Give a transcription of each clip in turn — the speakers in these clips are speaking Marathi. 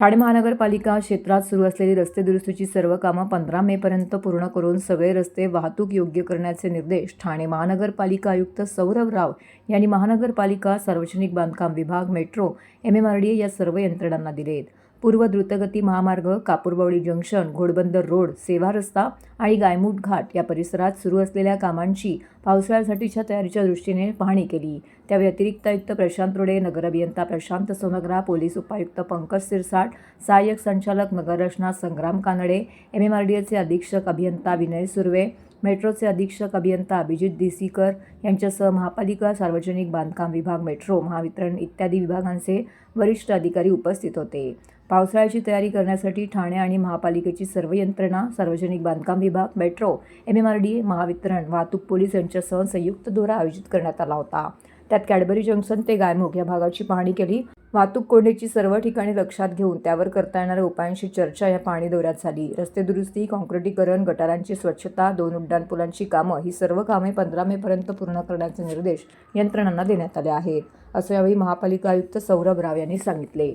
ठाणे महानगरपालिका क्षेत्रात सुरू असलेली रस्ते दुरुस्तीची सर्व कामं 15 मेपर्यंत पूर्ण करून सगळे रस्ते वाहतूक योग्य करण्याचे निर्देश ठाणे महानगरपालिका आयुक्त सौरभ राव यांनी महानगरपालिका, सार्वजनिक बांधकाम विभाग, मेट्रो, MMRDA या सर्व यंत्रणांना दिले आहेत. पूर्व द्रुतगती महामार्ग, कापूरबावडी जंक्शन, घोडबंदर रोड, सेवा रस्ता आणि गायमुख घाट या परिसरात सुरू असलेल्या कामांची पावसाळ्यासाठीच्या तयारीच्या दृष्टीने पाहणी केली. त्या व्यतिरिक्त आयुक्त प्रशांत रोडे, नगर अभियंता प्रशांत सोनग्रा, पोलीस उपायुक्त पंकज सिरसाट, सहाय्यक संचालक नगररचना संग्राम कानडे, MMRDAचे अधीक्षक अभियंता विनय सुर्वे, मेट्रोचे अधीक्षक अभियंता अभिजित देसीकर यांच्यासह महापालिका, सार्वजनिक बांधकाम विभाग, मेट्रो, महावितरण इत्यादी विभागांचे वरिष्ठ अधिकारी उपस्थित होते. पावसाळ्याची तयारी करण्यासाठी ठाणे आणि महापालिकेची सर्व यंत्रणा, सार्वजनिक बांधकाम विभाग, मेट्रो, MMRDA, महावितरण, वाहतूक पोलीस यांच्यासह संयुक्त दौरा आयोजित करण्यात आला होता. त्यात कॅडबरी जंक्शन ते गायमुख या भागाची पाहणी केली. वाहतूक कोंडीची सर्व ठिकाणी लक्षात घेऊन त्यावर करता येणाऱ्या उपायांशी चर्चा या पाहणी दौऱ्यात झाली. रस्ते दुरुस्ती, काँक्रिटीकरण, गटारांची स्वच्छता, 2 उड्डाणपुलांची कामं ही सर्व कामे 15 मेपर्यंत पूर्ण करण्याचे निर्देश यंत्रणांना देण्यात आले आहेत, असं यावेळी महापालिका आयुक्त सौरभ राव यांनी सांगितले.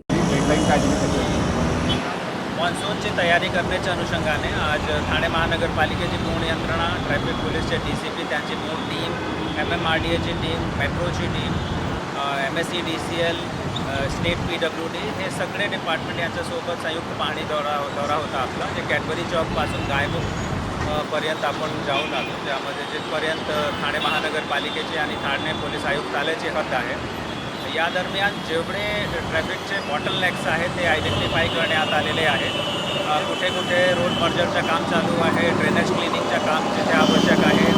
मॉन्सूनची तयारी करण्याच्या अनुषंगाने आज ठाणे महानगरपालिकेची पूर्ण यंत्रणा, ट्रॅफिक पोलीसचे DCP त्यांची पूर्ण टीम, MMRDAची टीम, मेट्रोची टीम, MSEDCL, स्टेट PWD हे सगळे डिपार्टमेंट यांच्यासोबत संयुक्त पाहणी दौरा होता आपला. जे कॅडबरी चौकपासून गायमुख पर्यंत आपण जाऊन आलो, ज्यामध्ये जिथपर्यंत ठाणे महानगरपालिकेचे आणि ठाणे पोलीस आयुक्तालयाची हद्द आहे. या दरम्यान जेवढे ट्रॅफिकचे बॉटलनेक्स आहेत ते आयडेंटिफाय करण्यात आलेले आहेत. कुठे कुठे रोड मर्जरचं काम चालू आहे, ड्रेनेज क्लिनिंगचं काम जिथे आवश्यक आहे,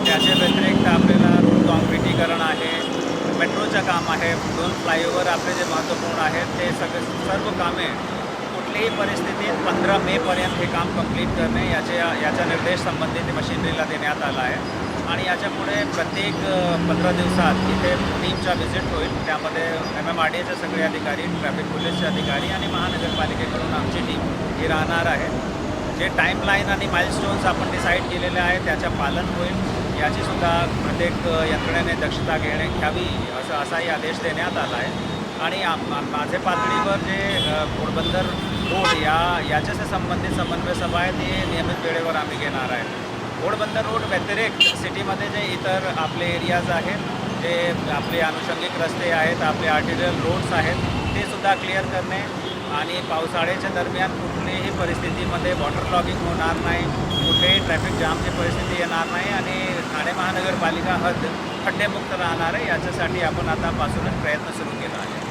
त्याच्या व्यतिरिक्त आपल्याला रोड काँक्रिटीकरण आहे, मेट्रोचं काम आहे, 2 फ्लायओव्हर आपले जे महत्त्वपूर्ण आहेत ते सर्व कामे कुठलीही परिस्थितीत 15 मेपर्यंत हे काम कंप्लीट करणे याचा निर्देश संबंधित मशिनरीला देण्यात आला आहे. आणि याच्यापुढे प्रत्येक 15 दिवसात इथे टीमचा व्हिजिट होईल. त्यामध्ये MMRDAचे सगळे अधिकारी, ट्रॅफिक पोलीसचे अधिकारी आणि महानगरपालिकेकडून आमची टीम ही राहणार आहे. जे टाईमलाईन आणि माइलस्टोन्स आपण डिसाईड केलेले आहेत त्याचं पालन होईल, याचीसुद्धा प्रत्येक यंत्रणेने दक्षता घ्यावी असाही आदेश देण्यात आला आहे. आणि माझे पातळीवर जे घोडबंदर रोड याच्याशी संबंधित समन्वय सभा आहे ती नियमित वेळेवर आम्ही घेणार आहे. घोडबंदर रोड व्यतिरिक्त सिटीमध्ये जे इतर आपले एरियाज आहेत, जे आपले अनुषंगिक रस्ते आहेत, आपले आर्टिरियल रोड्स आहेत, ते सुद्धा क्लिअर करणे आणि पावसाळ्याच्या दरम्यान कुठलीही परिस्थितीमध्ये वॉटर लॉगिंग होणार नाही, कुठेही ट्रॅफिक जामची परिस्थिती येणार नाही आणि ठाणे महानगरपालिका हद्द खड्डेमुक्त राहणार आहे, याच्यासाठी आपण आतापासूनच प्रयत्न सुरू केला आहे.